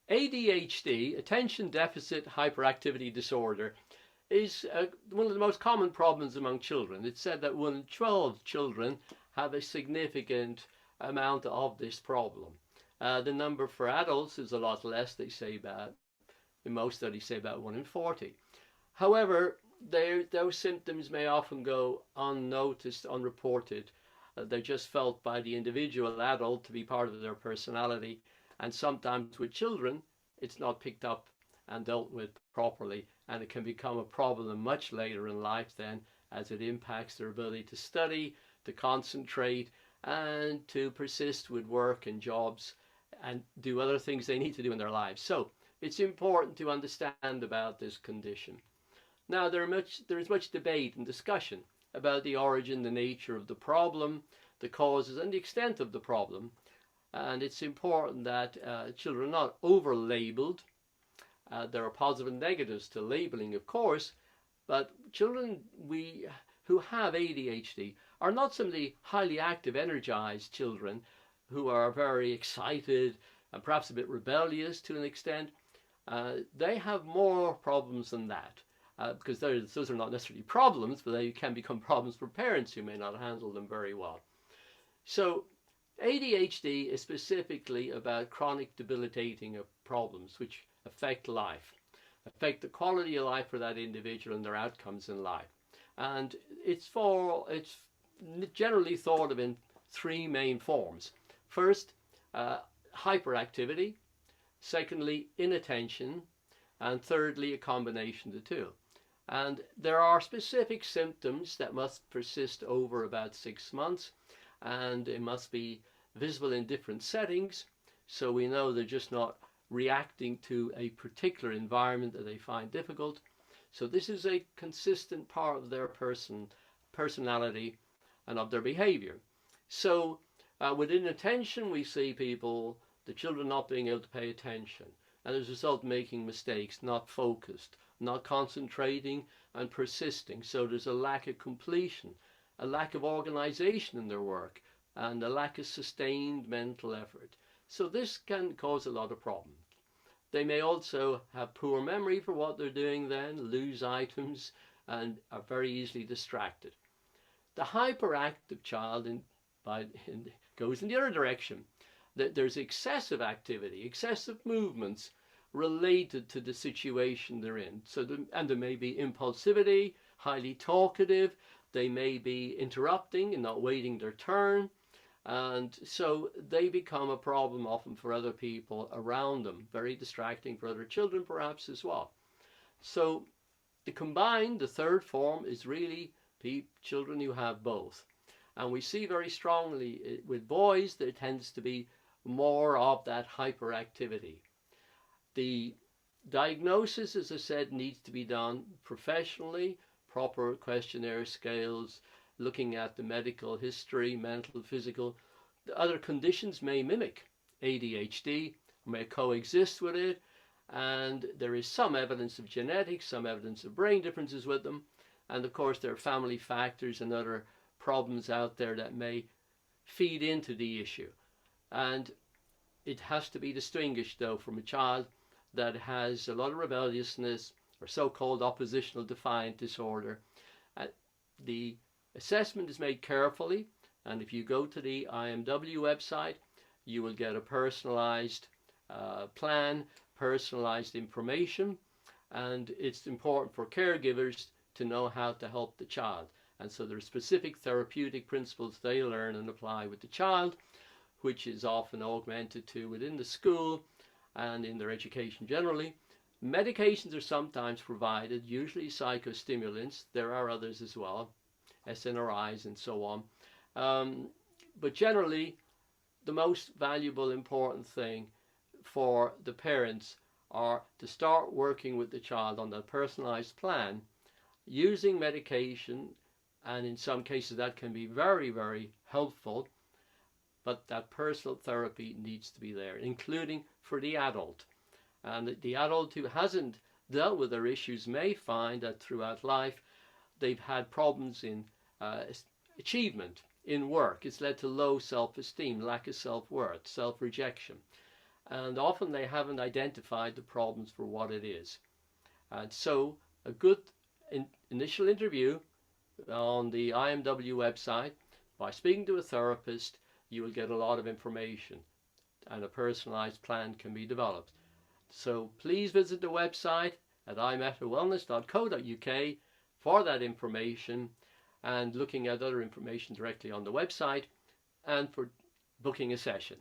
ADHD, attention deficit hyperactivity disorder, is one of the most common problems among children. It's said that 1 in 12 children have a significant amount of this problem. The number for adults is a lot less. They say about, in most studies, say about 1 in 40. However, those symptoms may often go unnoticed, unreported. They're just felt by the individual adult to be part of their personality. And sometimes with children, it's not picked up and dealt with properly. And it can become a problem much later in life then, as it impacts their ability to study, to concentrate, and to persist with work and jobs and do other things they need to do in their lives. So it's important to understand about this condition. Now, there is much debate and discussion about the origin, the nature of the problem, the causes, and the extent of the problem. And it's important that children are not over-labeled. There are positive and negatives to labeling, of course, but children who have ADHD are not some of the highly active, energized children who are very excited and perhaps a bit rebellious to an extent. They have more problems than that. Because those are not necessarily problems, but they can become problems for parents who may not handle them very well. So ADHD is specifically about chronic debilitating problems which affect life, affect the quality of life for that individual and their outcomes in life. And it's generally thought of in 3 main forms. First, hyperactivity. Secondly, inattention. And thirdly, a combination of the two. And there are specific symptoms that must persist over about 6 months, and it must be visible in different settings, so we know they're just not reacting to a particular environment that they find difficult. So this is a consistent part of their personality and of their behavior. So with inattention, we see the children not being able to pay attention, and as a result making mistakes, not focused, not concentrating and persisting. So there's a lack of completion, a lack of organization in their work, and a lack of sustained mental effort. So this can cause a lot of problems. They may also have poor memory for what they're doing then, lose items, and are very easily distracted. The hyperactive child goes in the other direction. There's excessive activity, excessive movements, related to the situation they're in. And there may be impulsivity, highly talkative, they may be interrupting and not waiting their turn, and so they become a problem often for other people around them, very distracting for other children perhaps as well. So the third form is really children who have both. And we see very strongly with boys there tends to be more of that hyperactivity. The diagnosis, as I said, needs to be done professionally, proper questionnaire scales, looking at the medical history, mental, physical. The other conditions may mimic ADHD, may coexist with it, and there is some evidence of genetics, some evidence of brain differences with them, and of course there are family factors and other problems out there that may feed into the issue. And it has to be distinguished though from a child that has a lot of rebelliousness or so-called oppositional defiant disorder. The assessment is made carefully, and if you go to the IMW website, you will get a personalized plan, personalized information, and it's important for caregivers to know how to help the child. And so there are specific therapeutic principles they learn and apply with the child, which is often augmented to within the school and in their education generally. Medications are sometimes provided, usually psychostimulants. There are others as well, SNRIs and so on. But generally, the most valuable, important thing for the parents are to start working with the child on that personalized plan, using medication, and in some cases that can be very, very helpful, but that personal therapy needs to be there, including for the adult. And the adult who hasn't dealt with their issues may find that throughout life they've had problems in achievement, in work. It's led to low self-esteem, lack of self-worth, self-rejection. and often they haven't identified the problems for what it is. And so a good initial interview on the IMW website, by speaking to a therapist, you will get a lot of information and a personalized plan can be developed. So please visit the website at imetawellness.co.uk for that information, and looking at other information directly on the website, and for booking a session.